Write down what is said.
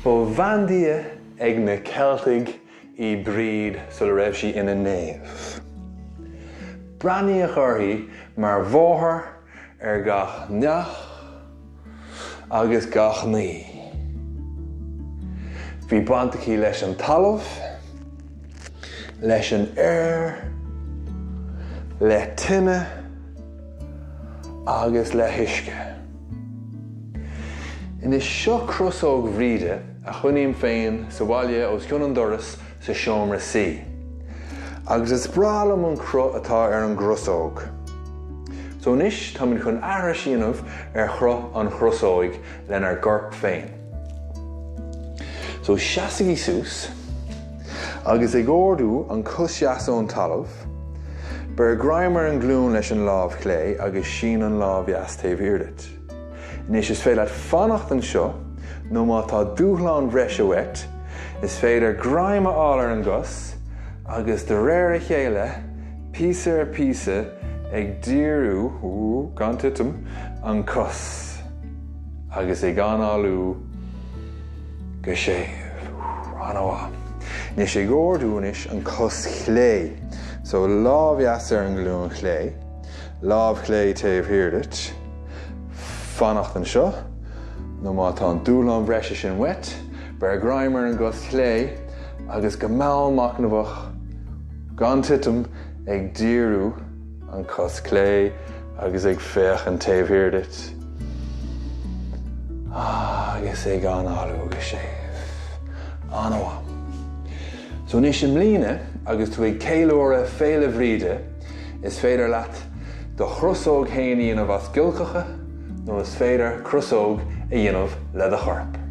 Ba bhandia ag na Celtic I Bríd sa raibh sí ina naomh. Brani a chorthaí mar bhóthar gach neach agus gach ní. Bhí bantaí leis an talamh, leis an air, le tine agus le huisce. Inis seo crosóg Bhríde a chuiníonn féin sa bhaile os cionn an doras sa seomra sí. Agus is brálam an cro atá an grosóg. So inis tá minn chun aire síanamh chro an chrosóig len gorp féin. So seasaigh sús, agus ag ordú an cosseas ón talamh, ber graimer an glún leis an lámh chlé agus sin an lámh eas taobh iardit. Inis is féile fannacht an seo, nó má tá dúthláin bhreis wet, is féidir graime álar an gus, agus de réir a chéile, písa ar písa, ag díriú, gan titim, an cos, agus ag anáilú go séimh, anamh. Nis ag ordú inis an cos chlé, so lámh eas ar an glún chlé, lámh chlé taobh iardit, fannacht an seo, nó má tá an dúthláin bhreis sin wet, ber graimer an gus chlé, agus go meallmach na bhach, gan titim ag díriú an cos chlé, agus ag féach an taobh iardit. Agus ag anáilú go séimh, anamh. So nis im líne, agus tú ag céiliúra féile Bhríde, is féidir leat do chrosóg héanaí inamh as gilcacha, nó is féidir crosóg a dhéanamh le a chorp.